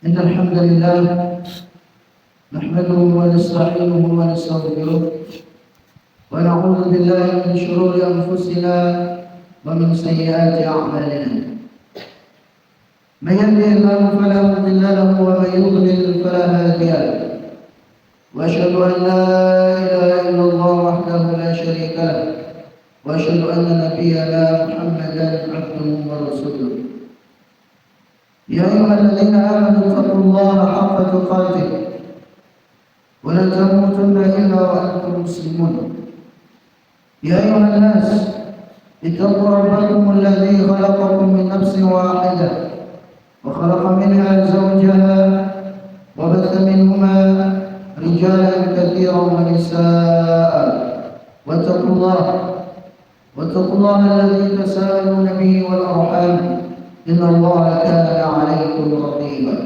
إن الحمد لله نحمده ونستعينه ونستغفره ونعوذ بالله من شرور أنفسنا ومن سيئات أعمالنا. من يهده الله فلا مضل له ومن يضلل فلا هادي له، وأشهد أن لا إله إلا الله وحده لا شريك له، وأشهد أن نبينا محمدا عبده ورسوله. يا أيها الذين آمنوا اتقوا الله حق تقاته ولا تموتن إلا وأنتم مسلمون. يا أيها الناس اتقوا ربكم الذي خلقكم من نفس واحدة وخلق منها زوجها وبث منهما رجالا كثيرا ونساء. واتقوا الله الذي تساءلون به والأرحام إن الله كان عليكم رقيبا.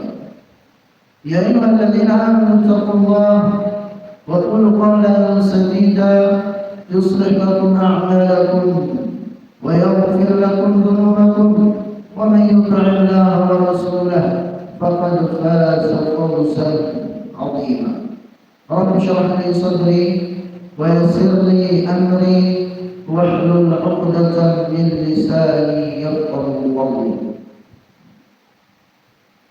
يا أيها الذين آمنوا اتقوا الله وقولوا قولا سديدا يصلح لكم أعمالكم ويغفر لكم ذنوبكم، ومن يطع الله ورسوله فقد فاز فوزا عظيما. رب اشرح لي صدري ويسر لي أمري واحلل عقدة من لساني يفقهوا قولي.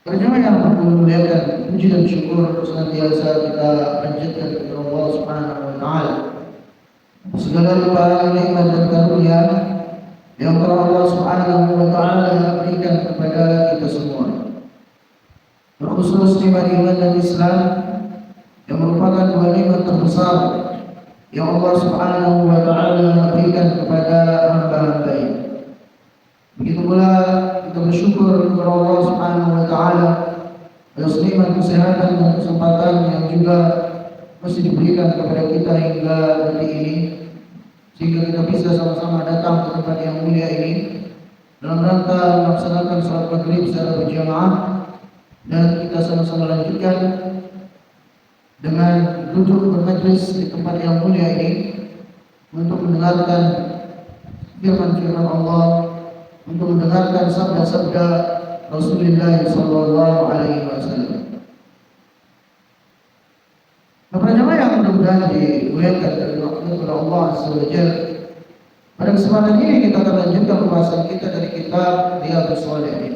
Berjamaah yang memuliakan, puji dan syukur senantiasa kita panjatkan kepada Allah Subhanahu wa taala. Segala limpahan nikmat dan karunia yang telah Allah Subhanahu wa taala berikan kepada kita semua. Terkhusus nikmat iman dan Islam yang merupakan dua nikmat terbesar yang Allah Subhanahu wa taala berikan kepada hamba-hamba-Nya. Begitu pula kita bersyukur kepada Allah Subhanahu wa taala atas nikmat kesehatan dan kesempatan yang juga masih diberikan kepada kita hingga detik ini, sehingga kita bisa sama-sama datang ke tempat yang mulia ini dalam rangka melaksanakan salat maghrib secara berjamaah, dan kita sama-sama lanjutkan dengan duduk bermajlis di tempat yang mulia ini untuk mendengarkan firman-firman Allah, untuk mendengarkan sabda-sabda Rasulullah sallallahu alaihi wasallam. Para jemaah yang mudah-mudahan dimuliakan dan dirahmati oleh Allah Azza wa Jalla, pada kesempatan ini kita akan lanjutkan pembahasan kita dari kitab Riyadhus Shalihin.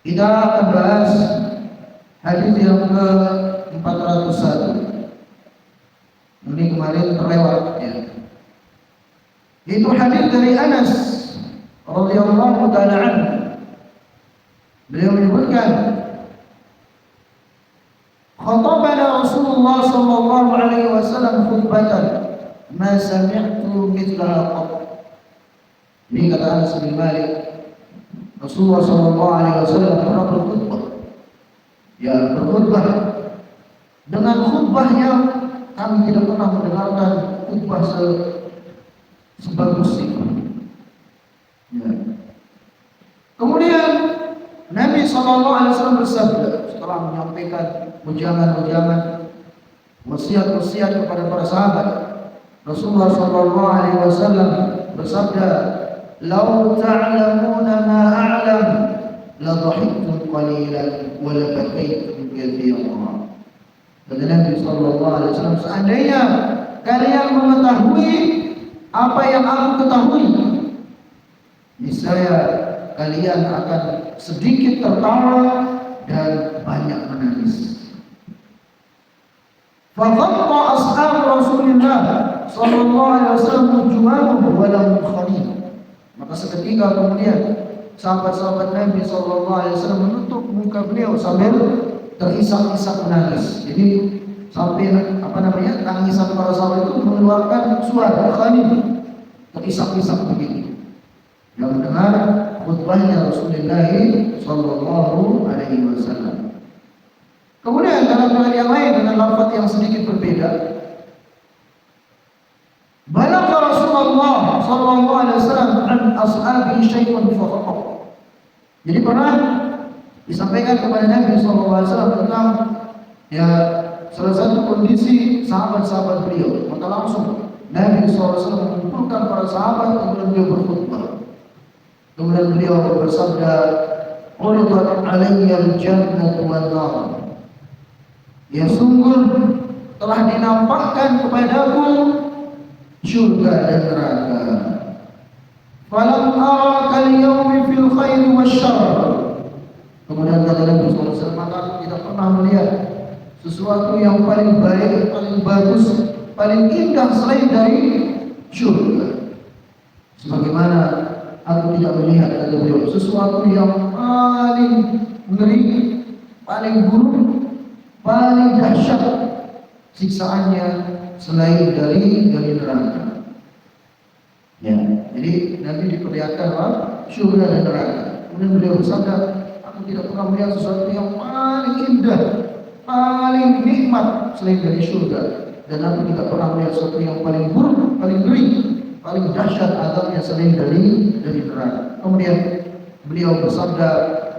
Kita akan bahas hadis yang ke-401. Ini kemarin terlewat ya. Itu hadis dari Anas radhiyallahu taala anhu. Beliau menyebutkan, khatabana Rasulullah sallallahu alaihi wasallam khutbatan ma sami'tu mithlaha qat. Ini kata Anas bin Malik, Rasulullah sallallahu alaihi wasallam pernah berkhutbah. Ya, berkhutbah dengan khutbahnya kami tidak pernah mendengarkan khutbah sebagus itu. Ya. Kemudian Nabi SAW bersabda setelah menyampaikan ujangan-ujangan, wasiat-wasiat kepada para sahabat. Rasulullah SAW bersabda, "Lau ta'lamuna ma a'lam la dhahiktum qalilan wa la bakaytum katsiran." Kata Nabi SAW, seandainya kalian mengetahui apa yang aku ketahui, niscaya kalian akan sedikit tertawa dan banyak menangis. Faqatta ashab Rasulullah sallallahu alaihi wasallam wujuhahum wa lahum khalil. Maka seketika kemudian sahabat-sahabat Nabi sallallahu alaihi wasallam menutup muka beliau sambil terisak-isak menangis. Jadi sampai tangisan para sahabat itu mengeluarkan suara khalil, terisak-isak begitu. Yang mendengar khutbahnya Rasulullah sallallahu alaihi wasallam. Kemudian dalam riwayat yang lain dengan lafaz yang sedikit berbeda, balagha Rasulullah sallallahu alaihi wasallam an ashabi syai'un fa. Jadi pernah disampaikan kepada Nabi sallallahu alaihi wasallam tentang ya salah satu kondisi sahabat-sahabat beliau. Maka langsung Nabi sallallahu alaihi wasallam mengumpulkan para sahabat kemudian beliau berkhutbah. Kemudian beliau bersabda, uridat alayya al-jannatu wan nar. Ya sungguh telah dinampakkan kepadaku surga dan neraka. Falam ara kal yawmi fil khairi wasyarr. Kemudian kata Nabi sallallahu alaihi wasallam, maka aku tidak pernah melihat sesuatu yang paling baik, paling bagus, paling indah selain dari surga. Sebagaimana aku tidak melihat, kata beliau, sesuatu yang paling ngeri, paling buruk, paling dahsyat siksaannya selain dari neraka. Ya, jadi Nabi diperlihatkan surga dan neraka. Kemudian beliau bersabda, aku tidak pernah melihat sesuatu yang paling indah, paling nikmat selain dari surga, dan aku tidak pernah melihat sesuatu yang paling buruk, paling ngeri, paling dahsyat azabnya selain dari neraka. Kemudian beliau bersabda,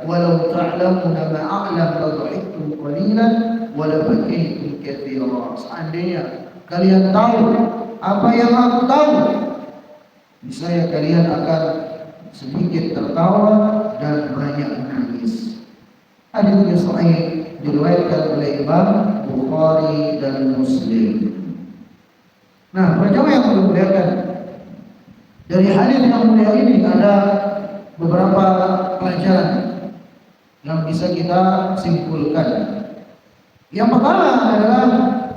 walau ta'lamuna ma a'lam la dhahiktum qalilan wa la bakaytum katsiran. Seandainya kalian tahu apa yang aku tahu, niscaya kalian akan sedikit tertawa dan banyak menangis. Hadis ini sahih, diriwayatkan oleh Imam Bukhari dan Muslim. Nah, perjamaah yang dimuliakan, dari hadis yang mulia ini ada beberapa pelajaran yang bisa kita simpulkan. Yang pertama adalah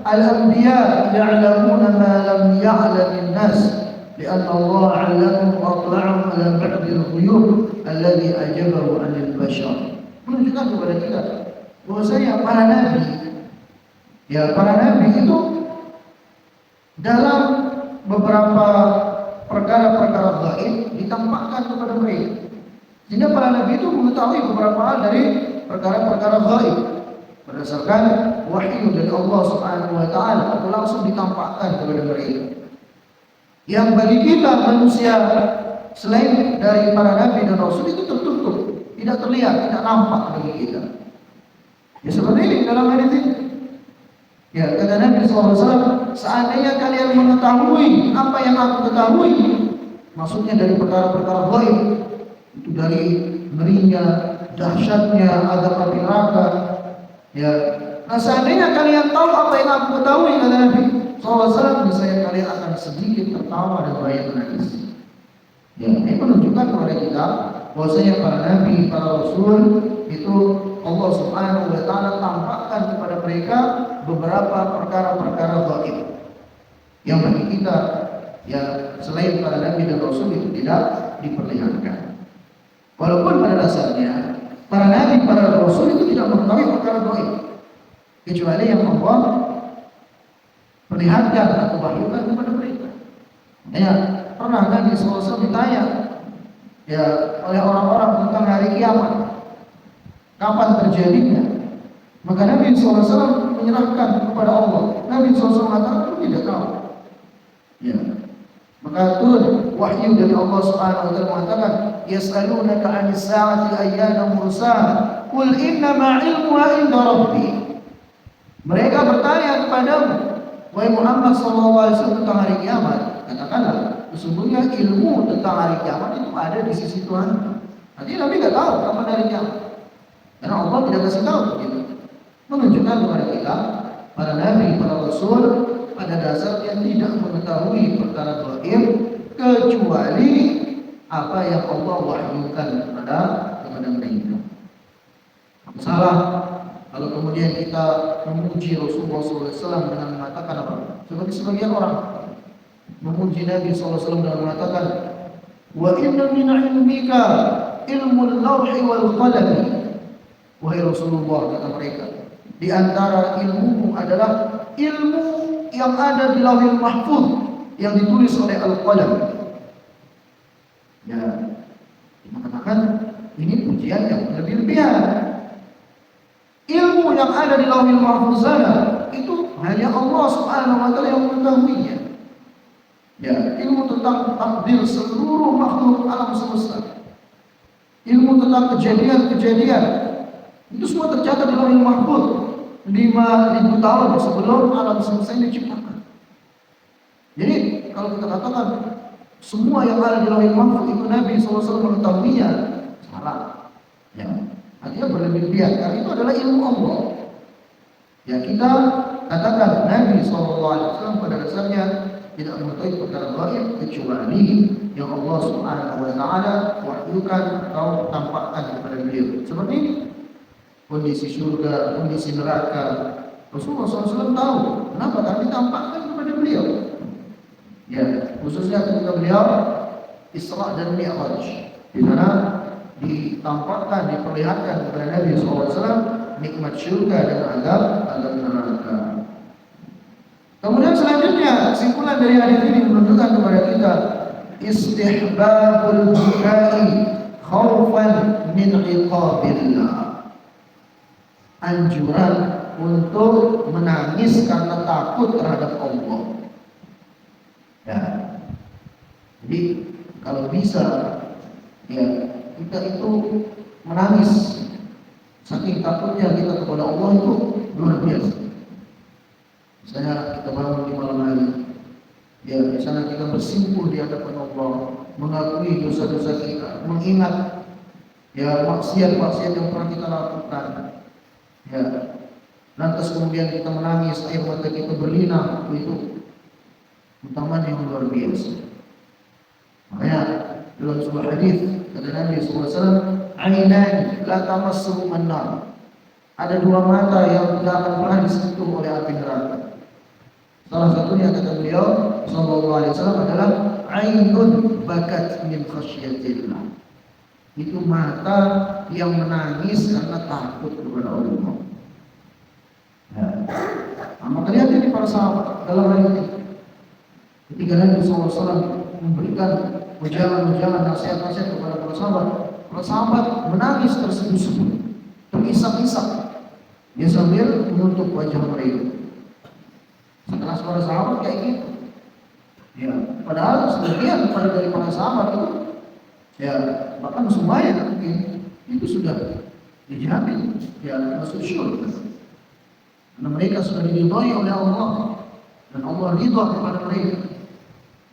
al-anbiya ya'lamuna ma lam ya'lamin nas, lianna Allah 'allamahu wa atla'ahum 'ala ba'dil ghuyub alladhi ajabahu 'anil bashar. Menunjukkan kepada kita bahwasanya para nabi itu dalam beberapa perkara-perkara gaib ditampakkan kepada mereka, sehingga para nabi itu mengetahui beberapa hal dari perkara-perkara gaib berdasarkan wahyu dari Allah Subhanahu wa taala, atau langsung ditampakkan kepada mereka. Yang bagi kita manusia selain dari para nabi dan rasul itu tertutup, tidak terlihat, tidak nampak bagi kita. Ya seperti ini dalam hadis ini. Ya, kata Nabi SAW, seandainya kalian mengetahui apa yang aku ketahui, maksudnya dari perkara-perkara gaib, itu dari ngerinya, dahsyatnya azab neraka. Ya, nah seandainya kalian tahu apa yang aku ketahui, kata Nabi SAW, misalnya kalian akan sedikit tertawa dan banyak menangis. Ya, ini menunjukkan kepada kita bahwasanya para nabi, para rasul itu Allah Subhanahu wa taala tampakkan kepada mereka beberapa perkara-perkara gaib yang bagi kita ya selain para nabi dan rasul itu tidak diperlihatkan. Walaupun pada dasarnya para nabi, para rasul itu tidak mengetahui perkara gaib kecuali yang Allah perlihatkan atau wahyukan kepada mereka. Ya, pernah Nabi SAW ditanya ya oleh orang-orang tentang hari kiamat, kapan terjadinya, maka Nabi SAW menyerahkan kepada Allah. Nabi SAW mengatakan aku tidak tahu. Ya, maka turun wahyu dari Allah Subhanahu wa taala mengatakan, yas'alunaka 'anis sa'ati ayyana mursaha qul innama 'ilmuha 'inda rabbi. Mereka bertanya kepadamu, wahai Muhammad SAW, tentang hari kiamat. Katakanlah, sesungguhnya ilmu tentang hari kiamat itu ada di sisi Tuhan. Nanti Nabi tidak tahu kapan hari kiamat, karena Allah tidak kasih tahu begitu. Menunjukkan kepada kita para nabi, para rasul pada dasarnya tidak mengetahui perkara gaib kecuali apa yang Allah wahyukan kepada mereka. Salah kalau kemudian kita memuji Rasulullah SAW dengan mengatakan apa? Seperti sebagian orang memuji Nabi SAW dengan mengatakan, wa inna min ilmika ilmul lawhi wal qalam. Wahai Rasulullah, kata mereka, di antara ilmumu adalah ilmu yang ada di Lauhul Mahfuz yang ditulis oleh Al-Qalam. Ya, dikatakan ini pujian yang berlebihan. Ilmu yang ada di Lauhul Mahfuz itu hanya Allah Subhanahu wa taala yang mengetahuinya. Ya, ilmu tentang takdir seluruh makhluk alam semesta, ilmu tentang kejadian-kejadian itu semua tercatat di Lauhul Mahfuz 5.000 tahun sebelum alam semesta ini diciptakan. Jadi kalau kita katakan semua yang ada di Lauhul Mahfuz itu Nabi SAW mengetahuinya, salah. Ya. Artinya berlebihan, karena itu adalah ilmu Allah. Ya, kita katakan Nabi SAW pada dasarnya tidak mengetahui perkara gaib kecuali yang Allah Subhanahu wa taala wahyukan atau tampakkan kepada beliau. Seperti kondisi surga, kondisi neraka. Rasulullah SAW tahu. Kenapa? Tapi tampakkan kepada beliau. Ya, khususnya ketika beliau Isra dan Mi'raj, di mana ditampakkan, diperlihatkan kepada Nabi SAW nikmat surga dan azab neraka. Kemudian selanjutnya kesimpulan dari hadis ini menunjukkan kepada kita istihbabul bukai khaufan min iqabillah. Anjuran untuk menangis karena takut terhadap Allah. Ya. Jadi kalau bisa ya kita itu menangis saking takutnya kita kepada Allah itu luar biasa. Misalnya kita bangun di malam hari, ya misalnya kita bersimpuh di hadapan Allah, mengakui dosa-dosa kita, mengingat ya maksiat-maksiat yang pernah kita lakukan, ya lantas kemudian kita menangis, air mata kita berlinang, itu utamaan yang luar biasa. Makanya dalam sebuah hadis kata Nabi SAW, "Ainani la tamassuhum an-nar." Ada dua mata yang tidak akan pernah disentuh oleh api neraka. Salah satunya kata beliau sallallahu alaihi wasallam adalah ainun bakat min khasyatillah. Itu mata yang menangis karena takut kepada Allah. Nah, maka lihat ini para sahabat dalam hal ini. Ketika Nabi SAW memberikan ujangan-ujangan nasihat-nasihat kepada para sahabat menangis terseduh-seduh, terisak-isak. Dia sambil menutup wajah mereka. Setelah para sahabat kayak gitu, ya padahal sebagian dari para sahabat itu, ya bahkan semuanya mungkin itu sudah dijamin ya masuk syurga, karena mereka sudah diridhoi oleh Allah dan Allah ridha kepada mereka.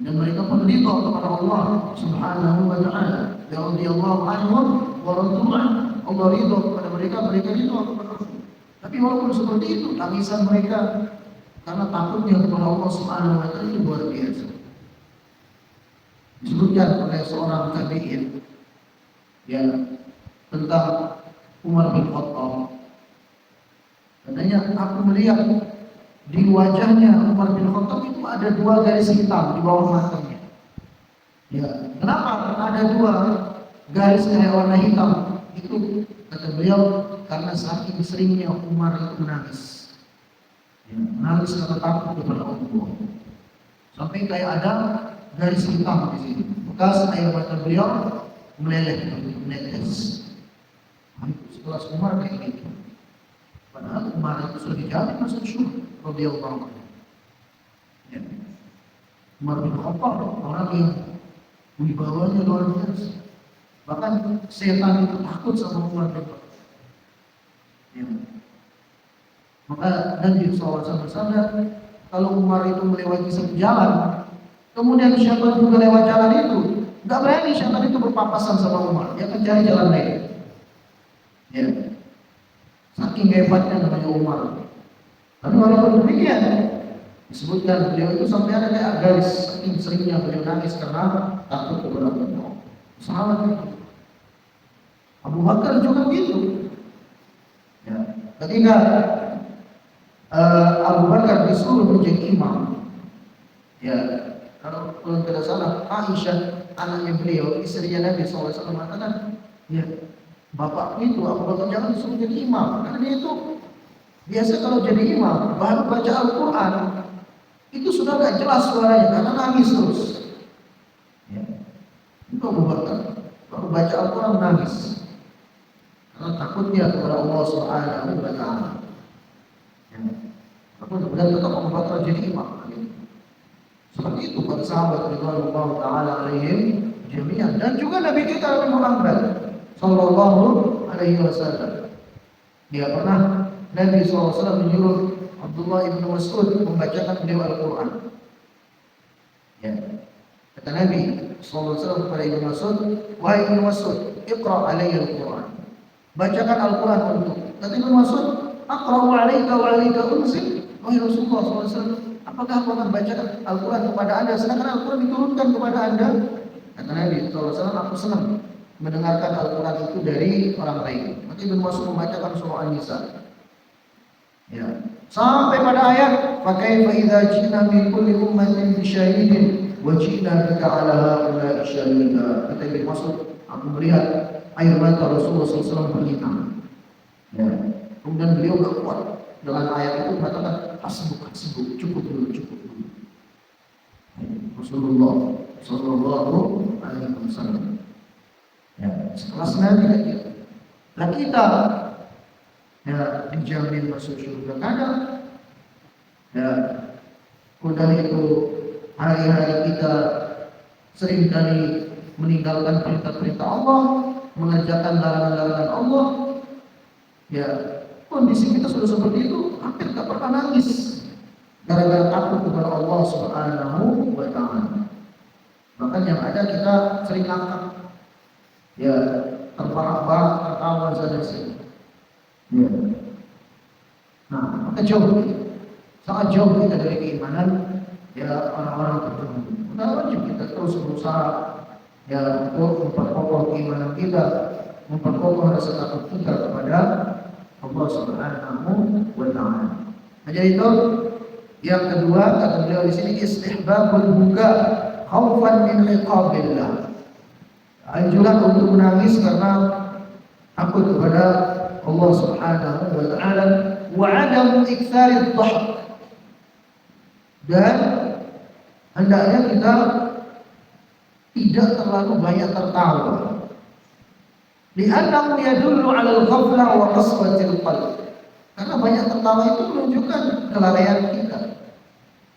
Dan mereka pun ridha kepada Allah Subhanahu wa taala. Ya radhiyallahu anhum wa radu an. Allah ridha kepada mereka, mereka ridha kepada Allah. Tapi walaupun seperti itu, tangisan mereka karena takutnya kepada Allah Subhanahu wa taala itu luar biasa. Disebutkan oleh seorang tabi'in ya tentang Umar bin Khattab. Katanya aku melihat di wajahnya Umar bin Khattab itu ada dua garis hitam di bawah matanya. Ya, kenapa ada dua garis kayak warna hitam? Itu kata beliau karena saking seringnya Umar itu menangis. Ya, menangis karena takut kepada Allah. Sampai kayak ada garis hitam di sini. Bekas air mata beliau meleleh, menetes. Setelah Umar kayak gitu. Padahal Umar itu sudah dijamin masuk syurga radhiyallahu anhu. Ya. Umar bin Khattab orang yang wibawanya luar biasa. Bahkan setan itu takut sama Umar bin Khattab. Ya. Maka Nabi SAW bersabda, kalau Umar itu melewati satu jalan, kemudian syaitan juga lewat jalan itu, nggak berani syaitan itu berpapasan sama Umar, dia akan cari jalan lain. Ya. Saking hebatnya namanya Umar. Tapi walaupun demikian, disebutkan beliau itu sampai ada kayak garis, saking seringnya beliau nangis karena takut kepada Allah. Sahabat itu. Abu Bakar juga begitu. Ya. Ketika Abu Bakar disuruh menjadi imam, ya kalau tidak salah Aisyah anaknya beliau, istrinya Nabi SAW mengatakan, ya bapak itu Abu Bakar jangan disuruh jadi imam, karena dia itu biasa kalau jadi imam baru baca Al-Quran itu sudah gak jelas suaranya karena nangis terus. Ya. Itu Abu Bakar baru baca Al-Quran nangis karena takutnya kepada Allah Subhanahu wa taala. Kemudian tetap Abu Bakar jadi imam. Seperti itu para sahabat radhiyallahu taala alaihim jami'an, dan juga Nabi kita Nabi Muhammad sallallahu alaihi wasallam. Dia pernah Nabi SAW menyuruh Abdullah bin Mas'ud membacakan beliau Al-Quran. Ya. Kata Nabi SAW kepada Ibnu Mas'ud, wahai Ibnu Mas'ud, iqra alayya Al-Quran. bacakan Al-Quran untuk. Kata Ibnu Mas'ud, aqra'u 'alaika wa 'alaika unzil. Wahai Rasulullah SAW, apakah aku akan bacakan Al-Quran kepada Anda sedangkan Al-Quran diturunkan kepada Anda? Kata Nabi SAW, aku senang mendengarkan Al-Quran itu dari orang lain. Maka Ibnu Mas'ud membacakan surah An-Nisa. Ya. Sampai pada ayat, "Fakaifa idza ji'na min kulli ummatin bi syahidin wa ji'na bika 'ala haula'i syahida." Kata Ibnu Mas'ud, aku melihat air mata Rasulullah SAW berlinang. Ya. Kemudian beliau gak kuat dengan ayat itu mengatakan, hasbuk, hasbuk, cukup dulu, cukup dulu. Rasulullah Sallallahu Alaihi Wasallam. Ya, setelah Nabi lagi. Nah kita ya dijamin masuk surga kadang. Ya, udah itu hari-hari kita sering kali meninggalkan perintah-perintah Allah, mengerjakan larangan-larangan Allah. Ya, kondisi kita sudah seperti itu, hampir tak pernah nangis gara-gara takut kepada Allah Subhanahu wa Ta'ala. Bahkan yang ada kita sering ngangkat, ya terbahak-bahak, tertawa saja sih. Ya. Nah, maka jauh, sangat jauh kita dari keimanan, ya orang-orang tertentu. Nah, wajib kita terus berusaha, ya untuk memperkokoh keimanan kita, memperkokoh rasa takut kita kepada Allah Subhanahu wa Ta'ala. Nah, jadi itu yang kedua kata beliau di sini istihbabul buka khaufan min iqabillah. Anjuran untuk menangis karena takut kepada Allah Subhanahu wa Ta'ala wa adamu iktsari dhahk. Dan hendaknya kita tidak terlalu banyak tertawa. Li'annahu yadullu 'ala al-ghaflah wa qaswatil qalb. Karena banyak tertawa itu menunjukkan kelalaian kita,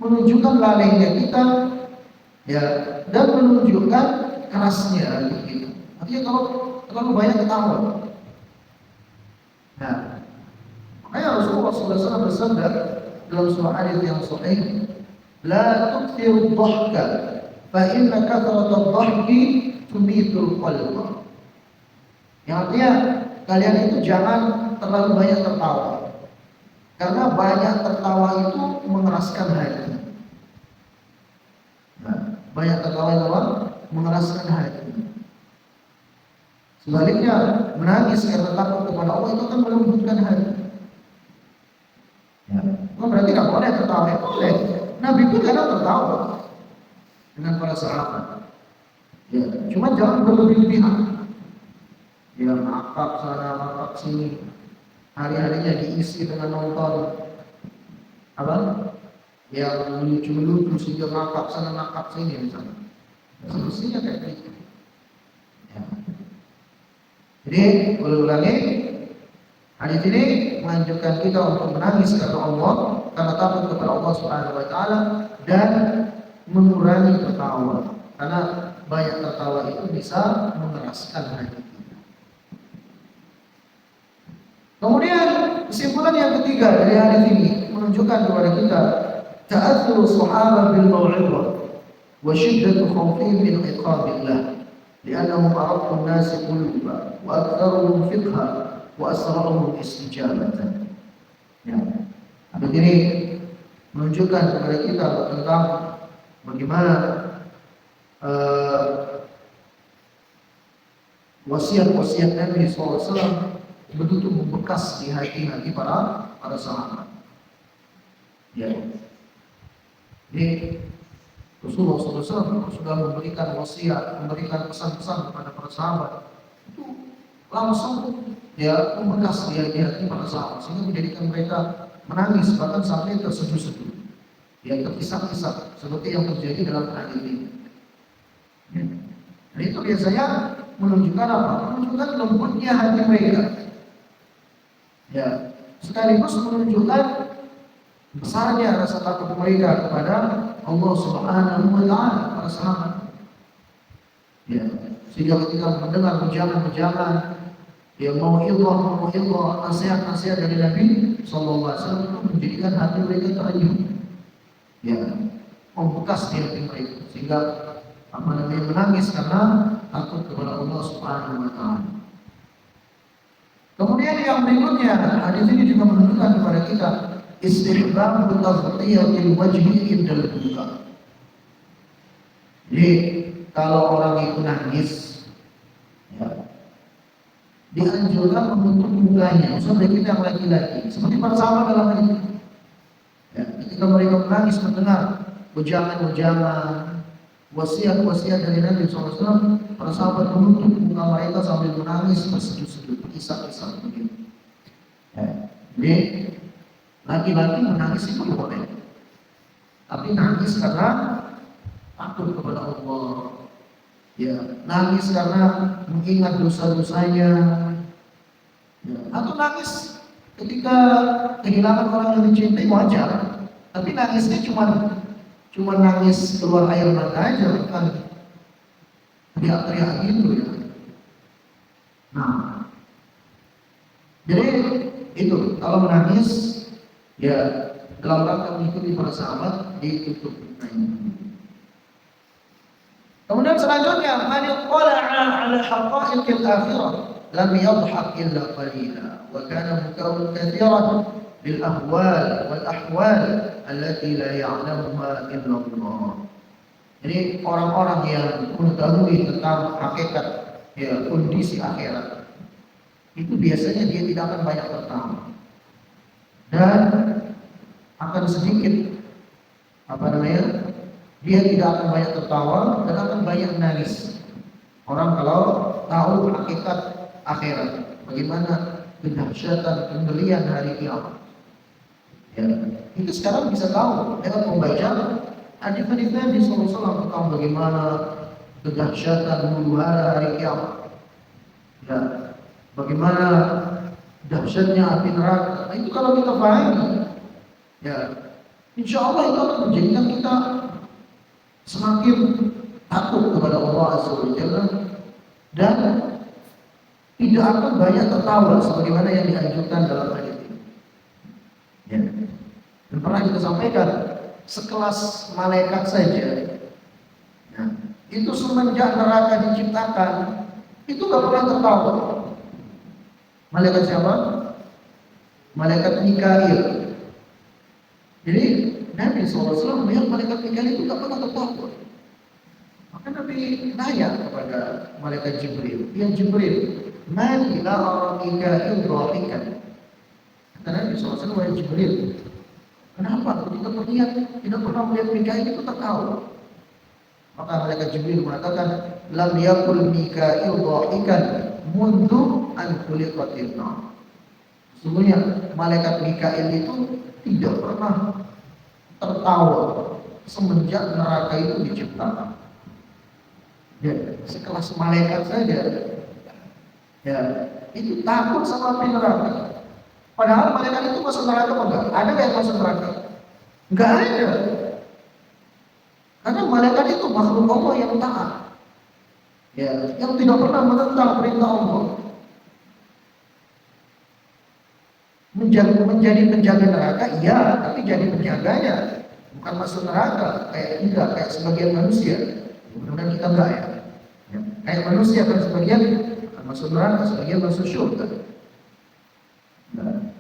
menunjukkan lalainya kita, ya, dan menunjukkan kerasnya hati kita. Artinya kalau terlalu banyak ketawa. Nah, makanya Rasulullah SAW bersabda dalam sebuah hadis yang sahih, "La tukthiru dhahka, fa inna kathrata dhahki tumitul qalba." Yang artinya kalian itu jangan terlalu banyak tertawa, karena banyak tertawa itu mengeraskan hati. Nah, banyak tertawa itu mengeraskan hati. Sebaliknya menangis karena takut kepada Allah itu akan melembutkan hati. Ya, berarti nggak boleh tertawa, ya boleh. Nabi pun kadang tertawa dengan para sahabat. Ya, cuma jangan berlebih-lebihan. Ya, ngakak sana, ngakak sini. Hari-harinya diisi dengan nonton apa? Yang lucu-lucu sehingga ngakak sana, ngakak sini misalnya. Semestinya kayak gitu. Ya. Jadi, ulangi, hadis ini menganjurkan kita untuk menangis karena Allah, karena takut kepada Allah Subhanahu wa Ta'ala, dan mengurangi tertawa, karena banyak tertawa itu bisa mengeraskan hati. Kemudian kesimpulan yang ketiga dari hadis ini menunjukkan kepada kita ta'athur sahabat bil mau'izah wa syiddatu khawfihim min iqabillah li'annahum a'rafun nasi quluba wa aktsaruhum fiqha wa asra'uhum istijabatan. Ya. Hadis ini menunjukkan kepada kita tentang bagaimana wasiat-wasiat Nabi SAW betul-betul membekas di hati-hati para sahabat. Ya. Jadi Rasulullah SAW sudah memberikan wasiat, memberikan pesan-pesan kepada para sahabat itu langsung ya membekas di hati para sahabat sehingga menjadikan mereka menangis bahkan sampai terseduh-seduh. Ya, terpisah-pisah seperti yang terjadi dalam hadis ini. Ya. Dan itu biasanya menunjukkan apa? Menunjukkan lembutnya hati mereka. Ya, sekaligus menunjukkan besarnya rasa takut mereka kepada Allah Subhanahu wa Ta'ala para sahabat. Ya, sehingga ketika mendengar ujangan-ujangan, ya mau'izah, nasihat-nasihat dari Nabi Sallallahu Alaihi Wasallam menjadikan hati mereka terenyuh. Ya, membekas di hati mereka sehingga menangis karena takut kepada Allah Subhanahu wa Ta'ala. Kemudian yang berikutnya, hadis ini juga menunjukkan kepada kita istihbab taghtiyatil wajhi indal buka. Jadi kalau orang itu nangis, ya, dianjurkan menutup mukanya, khususnya kita yang laki-laki, seperti para sahabat dalam hal ini. Ya, ketika mereka menangis mendengar ujangan-ujangan, wasiat-wasiat dari Nabi SAW, para sahabat menutup muka mereka sambil menangis berseduh-seduh, isak-isak begitu. Ya, jadi laki-laki menangis itu boleh, tapi nangis karena takut kepada Allah. Ya, nangis karena mengingat dosa-dosanya. Ya, atau nangis ketika kehilangan orang yang dicintai wajar, tapi nangisnya cuma nangis keluar air mata aja, bukan teriak-teriak gitu ya. Nah, jadi itu kalau menangis ya dalam rangka mengikuti para sahabat ditutup mukanya. Kemudian selanjutnya, man qala'a 'ala haqa'iqil akhirah lam yadhhak illa qalila wa kana mukawwan katsiran bil ahwal wal ahwal allati la ya'lamuha illa Allah. Jadi orang-orang yang mengetahui tentang hakikat ya kondisi akhirat itu biasanya dia tidak akan banyak tertawa dan akan sedikit dia tidak akan banyak tertawa dan akan banyak menangis. Orang kalau tahu hakikat akhirat, bagaimana kedahsyatan pembelian hari kiamat, ya, itu sekarang bisa tahu dengan membaca hadis-hadis Nabi SAW tentang bagaimana kedahsyatan huru hara hari kiamat, ya, bagaimana dahsyatnya api neraka. Nah, itu kalau kita pahami, ya, insya Allah itu akan menjadikan kita semakin takut kepada Allah Azza wa Jalla dan tidak akan banyak tertawa sebagaimana yang dianjurkan dalam hadis ini. Ya. Dan pernah kita sampaikan sekelas malaikat saja, ya, itu semenjak neraka diciptakan itu gak pernah tertawa. Malaikat siapa? Malaikat Mikail. Jadi Nabi SAW melihat malaikat Mikail itu tak pernah tertawa. Maka Nabi nanya kepada malaikat Jibril, ya Jibril, man la ara Mikail dhahikan. Kata Nabi SAW, wahai Jibril, kenapa aku tidak pernah melihat Mikail itu tertawa? Maka malaikat Jibril mengatakan, lam yakul Mikail dhahikan mundu an khuliqatin nar. Sesungguhnya malaikat Mikail itu tidak pernah tertawa semenjak neraka itu diciptakan. Ya, sekelas malaikat saja, ya, itu takut sama api neraka. Padahal malaikat itu masuk neraka apa enggak? Ada nggak yang masuk neraka? Enggak ada. Karena malaikat itu makhluk Allah yang taat, ya, yang tidak pernah menentang perintah Allah. Menjadi penjaga neraka, iya, tapi jadi penjaganya, bukan masuk neraka kayak sebagian manusia. Mudah-mudahan kita enggak ya. Kayak manusia kan sebagian masuk neraka, sebagian masuk surga. Nah.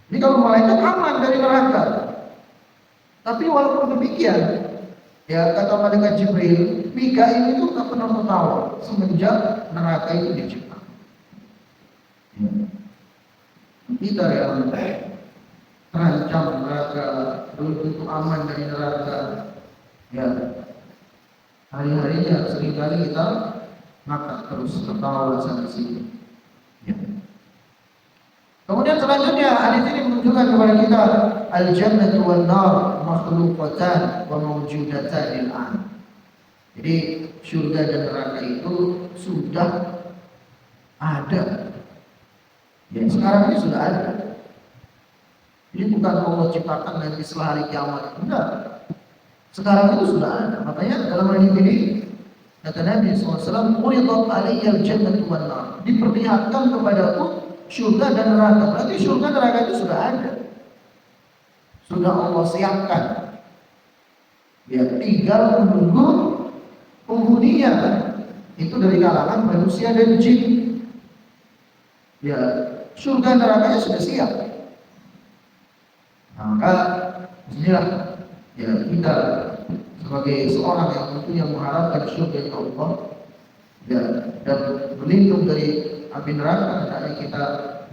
Jadi kalau malaikat aman dari neraka. Tapi walaupun demikian, ya kata malaikat Jibril, Mikail itu tak pernah tertawa semenjak neraka itu diciptakan. Kita yang terancam neraka, belum tentu aman dari neraka. Ya, hari-harinya seringkali kita ngakak terus tertawa sana sini. Ya. Kemudian selanjutnya hadis ini menunjukkan kepada kita al-jannatu wan nar makhluqatan wa mawjudatan al-an. Jadi surga dan neraka itu sudah ada. Ya, sekarang ini sudah ada. Ini bukan Allah ciptakan nanti setelah hari kiamat. Enggak. Sekarang itu sudah ada. Makanya dalam hadis ini kata Nabi SAW, "Uridat alayya al-jannatu wan nar." Diperlihatkan kepadaku surga dan neraka. Berarti surga dan neraka itu sudah ada. Sudah Allah siapkan. Ya, tinggal menunggu penghuninya. Itu dari kalangan manusia dan jin. ya surga nerakanya sudah siap. Nah, maka inilah ya kita sebagai seorang yang tentunya mengharapkan surga Allah ya, dan berlindung dari api neraka, hendaknya kita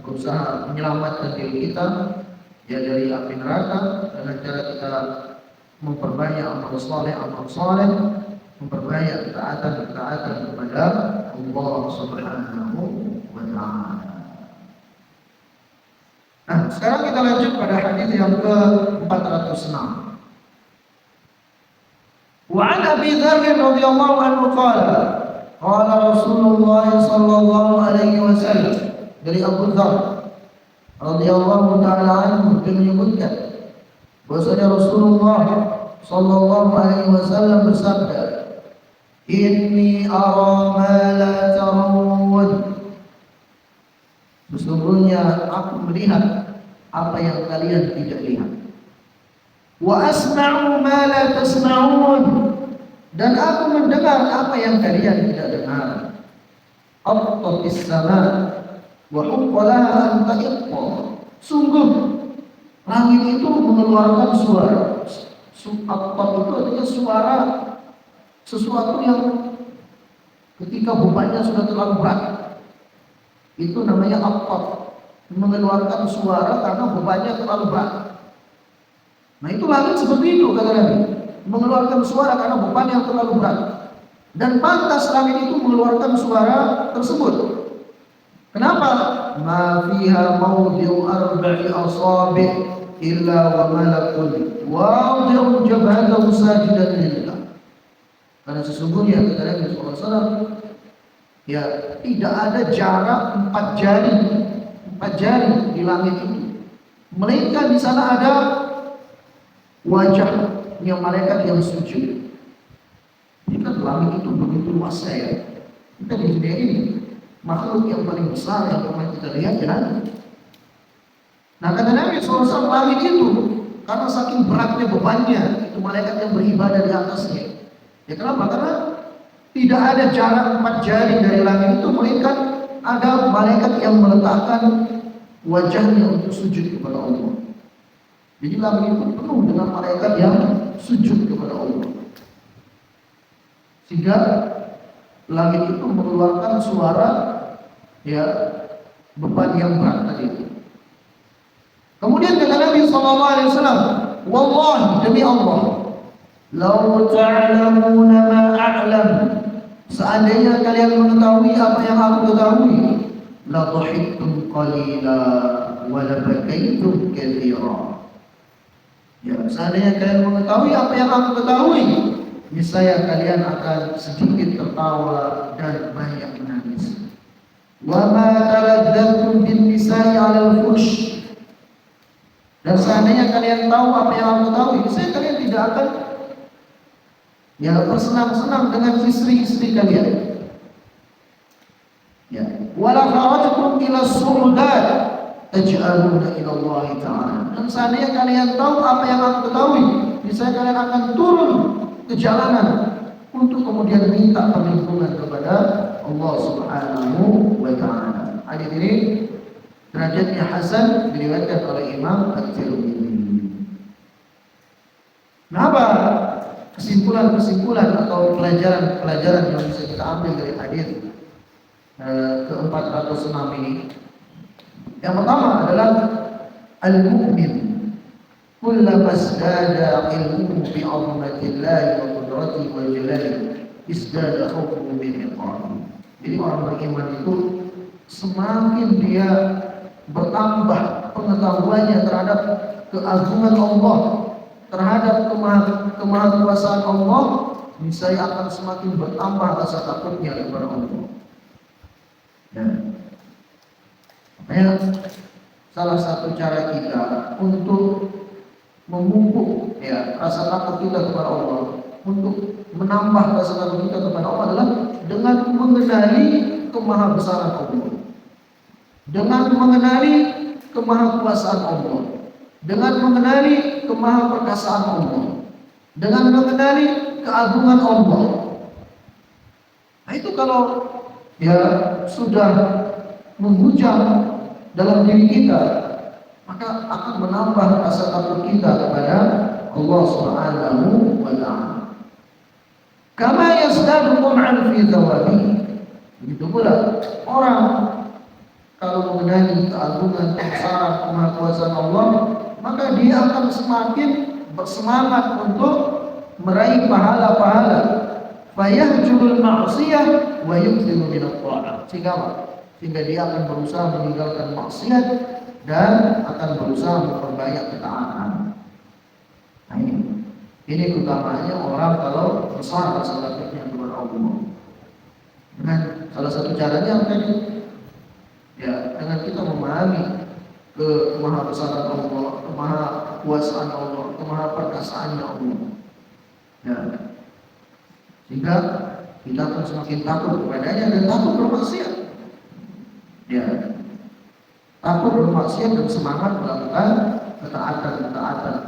berusaha menyelamatkan diri kita ya dari api neraka dengan cara kita memperbanyak amal soleh, memperbanyak ketaatan kepada Allah Subhanahu wa Ta'ala. Nah, sekarang kita lanjut pada hadis yang ke-406. Wa an Abi Dzar radhiyallahu anhu qala qala Rasulullah sallallahu alaihi wasallam, dari Abu Dzar radhiyallahu taala anhu menyebutkan bahwasanya Rasulullah sallallahu alaihi wasallam bersabda, "Inni ara ma la tarawun." Sesungguhnya aku melihat apa yang kalian tidak lihat. Wa asma'u ma la tasma'un, dan aku mendengar apa yang kalian tidak dengar. Attatis sama wa huqqalaha an taqitta. Sungguh langit itu mengeluarkan suara. Attat itu artinya suara sesuatu yang ketika bebannya sudah terlalu berat. Itu namanya attat, mengeluarkan suara karena bebannya terlalu berat. Nah, itu langit seperti itu kata Nabi, mengeluarkan suara karena beban yang terlalu berat. Dan pantas langit itu mengeluarkan suara tersebut. Kenapa? Ma fiha mawdi'u arba'i asabi' illa wa malakun wadi'u jabhatahu sajidan lillah. Karena sesungguhnya kata Nabi SAW, ya tidak ada jarak 4 jari di langit itu, melainkan di sana ada wajahnya malaikat yang sujud. Ini kan langit itu begitu luasnya ya. Kita di dunia ini makhluk yang paling besar yang pernah kita lihat ya. Nah, kata Nabi SAW, langit itu karena saking beratnya bebannya, itu malaikat yang beribadah di atasnya. Ya kenapa? Karena tidak ada jarak 4 jari dari langit itu, melainkan ada malaikat yang meletakkan wajahnya untuk sujud kepada Allah. Jadi langit itu penuh dengan malaikat yang sujud kepada Allah. Sehingga langit itu mengeluarkan suara ya beban yang berat tadi itu. Kemudian kata Nabi SAW, wallahi, demi Allah, lau ta'lamuna ma a'lam, seandainya kalian mengetahui apa yang aku ketahui, la dhahiktum qalila wa la bakaitum katsira. Ya, seandainya kalian mengetahui apa yang aku ketahui, niscaya kalian akan sedikit tertawa dan banyak menangis. Wa ma taladzzatum bin nisa'i 'alal fuhsh, dan seandainya kalian tahu apa yang aku tahu, niscaya kalian tidak akan ya bersenang-senang dengan istri-istri kalian. Ya, wala kharajtum ila su'udat taj'aluna ila Allah Ta'ala, dan seandainya kalian tahu apa yang aku ketahui, niscaya kalian akan turun ke jalanan untuk kemudian minta perlindungan kepada Allah Subhanahu wa Ta'ala. Hadis ini derajatnya hasan, diriwayatkan oleh Imam At-Tirmidzi. Kenapa? Kesimpulan atau pelajaran yang bisa kita ambil dari hadis ke-406 ini. Yang pertama adalah al-mu'min kullama isdada ilmuhu bi 'azmatillahi wa qudratihi wa jalalihi isdada khawfuhu min iqabihi. Jadi orang beriman itu semakin dia bertambah pengetahuannya terhadap keagungan Allah, terhadap kemahakuasaan Allah, niscaya akan semakin bertambah rasa takutnya kepada Allah. Ya. Makanya salah satu cara kita untuk memupuk ya rasa takut kita kepada Allah, untuk menambah rasa takut kita kepada Allah adalah dengan mengenali kemahabesaran Allah, dengan mengenali kemahakuasaan Allah, dengan mengenali kemahaperkasaan Allah, dengan mengenali keagungan Allah. Nah, itu kalau ya sudah menghujam dalam diri kita, maka akan menambah rasa takut kita kepada Allah Subhanahu wa taala. Kama yazdadu qam'an fi thawabi. Begitu pula orang kalau mengenai keagungan, kebesaran, kemahakuasaan Allah, maka dia akan semakin bersemangat untuk meraih pahala-pahala. Fayahjurul ma'siyah wa yukthiru min at-tha'ah. Sehingga dia akan berusaha meninggalkan maksiat dan akan berusaha memperbanyak ketaatan. Nah, ini utamanya orang kalau besar rasa takutnya kepada Allah. Dengan salah satu caranya tadi, ya, dengan kita memahami kemahabesaran Allah, kemahakuasaan Allah, kemahaperkasaannya Allah. Ya. Sehingga kita akan semakin takut kepadanya dan takut bermaksiat. Ya. Takut bermaksiat dan semangat melakukan ketaatan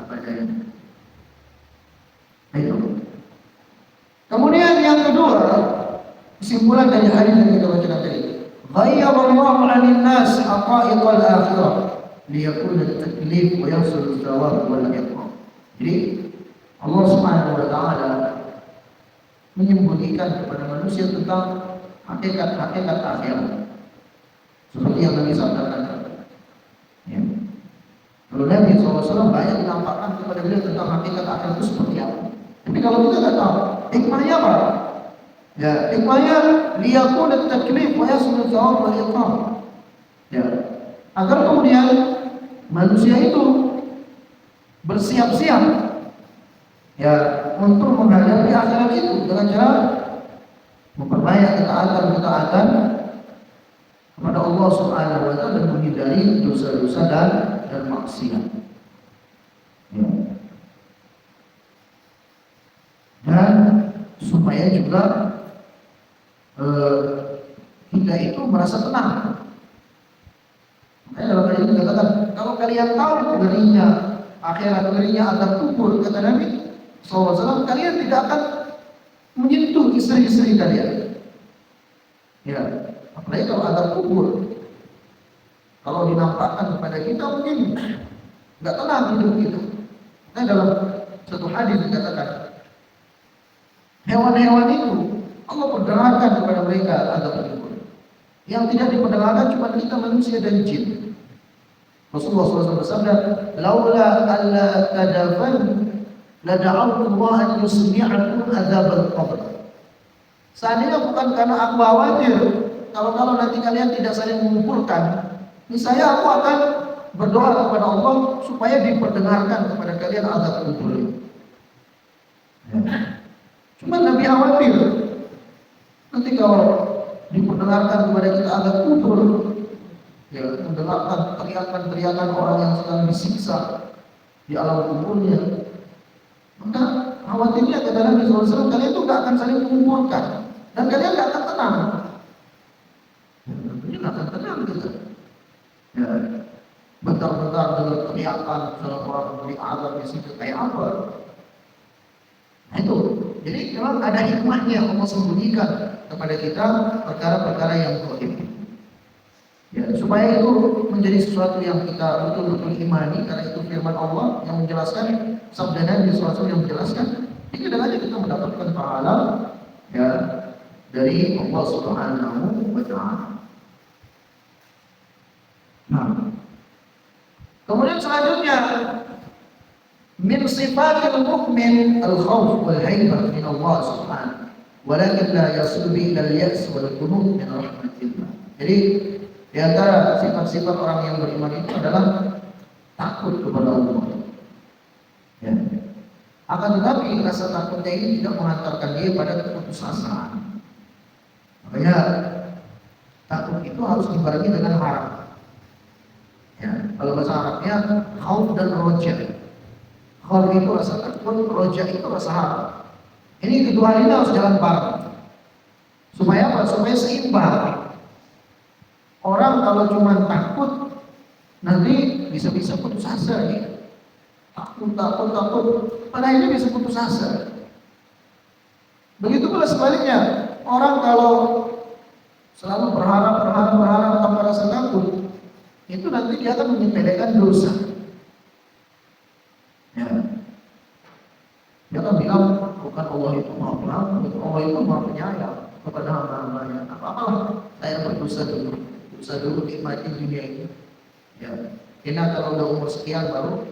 kepadanya. Itu. Kemudian yang kedua, kesimpulan dari hadis yang kita baca tadi. Ghayyarallahu 'anil nas haqa'iqal akhirah liyakuna at-taklif wa yahsul thawab wal iqam. Jadi Allah Subhanahu wa taala menyembunyikan kepada manusia tentang hakikat-hakikat akhirat. Seperti yang Nabi sabdakan. Ya. Kalau Nabi SAW banyak menampakkan kepada beliau tentang hakikat akhirat itu seperti apa. Tapi kalau kita tidak tahu, hikmahnya apa? Ya, hikmahnya liyakun at-taklif wa yasmul thawab wal iqam. Ya. Agar kemudian manusia itu bersiap-siap ya untuk menghadapi akhirat itu dengan cara memperbanyak ketaatan kepada Allah Subhanahu wa taala dan menghindari dosa-dosa dan maksiat. Ya. Dan supaya juga kita itu merasa tenang. Makanya dalam ayat ini dikatakan, kalau kalian tahu ngerinya akhirat, ngerinya azab kubur, kata Nabi SAW, kalian tidak akan menyentuh istri-istri kalian. Ya, apalagi kalau azab kubur. Kalau dinampakkan kepada kita mungkin nggak tenang hidup kita. Nah, dalam satu hadis dikatakan, hewan-hewan itu Allah perdengarkan kepada mereka azab kubur. Yang tidak diperdengarkan cuma kita manusia dan jin. Rasulullah SAW bersabda, "Laula alla tadafan la da'awtu Allah an yusmi'akum azab al-qabr." Seandainya bukan karena aku khawatir kalau nanti kalian tidak saling mengumpulkan, niscaya aku akan berdoa kepada Allah supaya diperdengarkan kepada kalian azab kubur. Ya. Cuma Nabi khawatir nanti kalau diperdengarkan kepada kita azab kubur, ya, mendengarkan teriakan-teriakan orang yang sedang disiksa di alam kuburnya, maka khawatirnya kata Nabi SAW, kalian itu gak akan saling mengumpulkan dan kalian gak akan tenang. Ya, tentunya gak akan tenang kita. Ya, bentar-bentar dengan teriakan dalam orang beri azab di situ kayak apa? Nah itu, jadi memang ada hikmahnya Allah sembunyikan kepada kita perkara-perkara yang gaib. Ya, supaya itu menjadi sesuatu yang kita betul-betul imani, karena itu firman Allah yang menjelaskan, sabda Nabi SAW yang menjelaskan, ini dengan aja kita mendapatkan pahala ya dari Allah Subhanahu wa taala. Nah, kemudian selanjutnya min sifatil mu'min al-khawf wal haibah min Allah Subhanahu, walakin la yasulu ila al-ya's wal qunut min rahmatillah. Jadi di antara sifat-sifat orang yang beriman itu adalah takut kepada Allah. Ya. Akan tetapi rasa takutnya ini tidak mengantarkan dia pada keputusasaan. Makanya takut itu harus dibarengi dengan harap. Ya, kalau bahasa Arabnya khauf dan roja. Khauf itu rasa takut, roja itu rasa harap. Ini kedua ini harus jalan bareng. Supaya apa? Supaya seimbang. Orang kalau cuma takut, nanti bisa-bisa putus asa dia. Takut. Pada ini bisa putus asa. Begitu pula sebaliknya. Orang kalau selalu berharap tanpa rasa takut, itu nanti dia akan menyepelekan dosa. Ya. Dia akan bilang, bukan Allah itu maha pengampun, Allah itu maha penyayang kepada hamba-hambanya. Apa-apalah, saya berdosa dulu nikmati dunia ini. Ya. Karena kalau udah umur sekian baru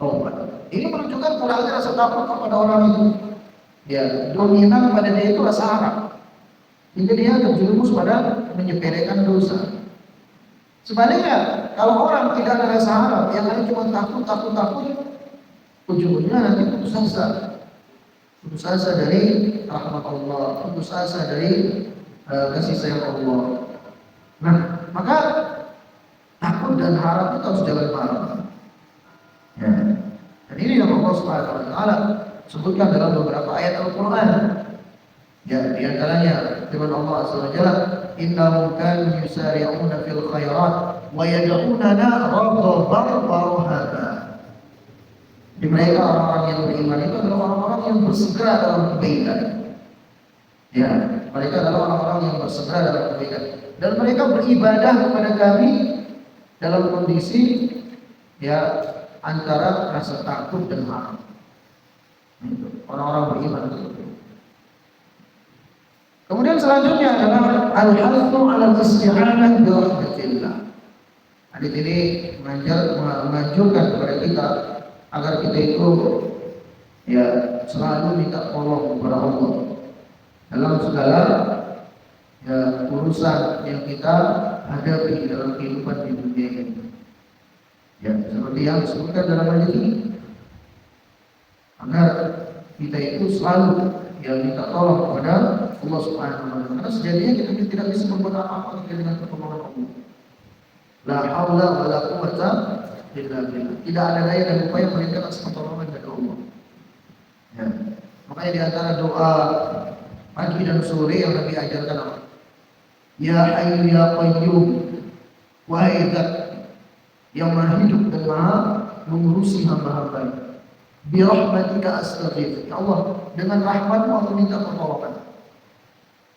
taubat. Ini menunjukkan kurangnya rasa takut kepada orang itu. Ya, dominan pada dia itu rasa harap. Hingga dia terjerumus pada menyepelekan dosa. Sebaliknya, kalau orang tidak ada rasa harap, yang ada cuma takut, ujung-ujungnya nanti putus asa dari rahmat Allah, putus asa dari kasih sayang Allah. Nah, maka takut dan harap itu harus jalan bareng. Ya. Dan ini yang Allah Subhanahu wa taala sebutkan dalam beberapa ayat Al-Qur'an. Ya, di antaranya firman Allah Azza wa Jalla, "Innahum kanu yusari'una fil khairat wa yad'unana raghaban wa rahaban." Di mereka orang-orang yang beriman itu adalah orang-orang yang bersegera dalam kebaikan. Ya, mereka adalah orang-orang yang bersegera dalam kebaikan dan mereka beribadah kepada kami dalam kondisi ya antara rasa takut dan harap. Orang-orang beriman itu. Kemudian selanjutnya adalah al-hasu 'ala al-isti'anah bi rahmatillah. Hadis ini menganjurkan kepada kita agar kita itu ya selalu minta tolong kepada Allah dalam segala ya urusan yang kita hadapi dalam kehidupan di dunia ini. Ya, seperti yang disebutkan dalam hadis ini, agar kita itu selalu ya minta tolong kepada Allah Subhanahu wa taala. Karena sejatinya kita tidak bisa berbuat apa-apa dengan pertolongan Allah. La haula wa la quwwata illa billah. Tidak ada daya dan upaya melainkan atas pertolongan dari Allah. Ya. Makanya di antara doa pagi dan sore yang Nabi ajarkan apa? Ya Hayyu ya Qayyum, wahai Zat yang maha hidup dan maha mengurusi hamba-hambanya. Bi rahmatika astaghfir. Ya Allah, dengan rahmat-Mu aku minta pertolongan.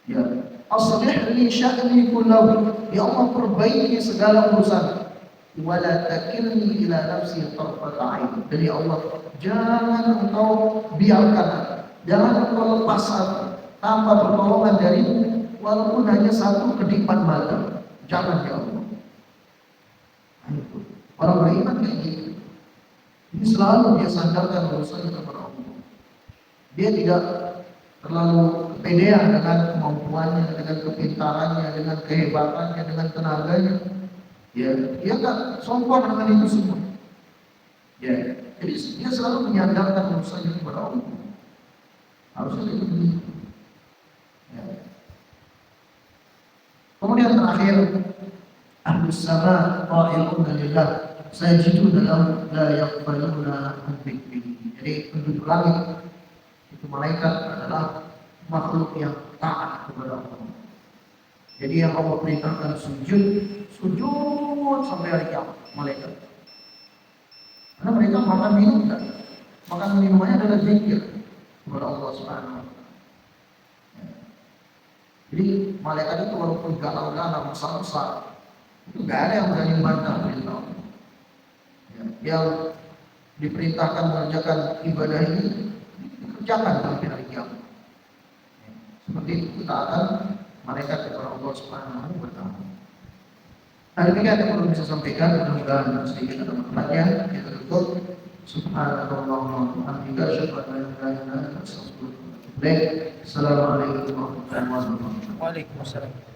Ya, aslih li sya'ni kullahu. Ya Allah, perbaiki segala urusan. Wala takilni ila nafsi tarfata ain. Dan ya Allah, jangan Engkau biarkan, jangan Engkau lepas tanpa pertolongan darimu, walaupun hanya satu kedipan mata. Jangan ya Allah. Orang beriman kayak gitu. Ini selalu dia sandarkan urusannya kepada Allah. Dia tidak terlalu kepedean dengan kemampuannya, dengan kepintarannya, dengan kehebatannya, dengan tenaganya. Ya, dia tak sombong dengan itu semua. Ya, jadi dia selalu menyandarkan urusannya kepada Allah. Harusnya itu begitu. Ya. Kemudian terakhir, Ahlus sama qa'iluna lillah sajiduna lahu la yaqbaluna an dzikrihi. Jadi penduduk langit itu malaikat adalah makhluk yang taat kepada Allah. Jadi yang Allah perintahkan sujud sampai hari kiamat malaikat. Karena mereka makan minum kan? Makan minumannya adalah zikir kepada Allah Subhanahu wa taala. Jadi malaikat itu walaupun galau-galau besar-besar, itu gak ada yang berani membantah perintah Allah. Yang diperintahkan mengerjakan ibadah ini dikerjakan sampai hari kiamat. Seperti itu ketaatan malaikat kepada Allah Subhanahu wa taala. Nah, demikian yang perlu bisa sampaikan, mudah-mudahan sedikit ada manfaatnya. Kita tutup. Subhanallah wa bihamdihi asyhadu an la ilaha illa anta astaghfiruka wa atubu ilaik. Assalamualaikum warahmatullahi wabarakatuh. Waalaikumsalam.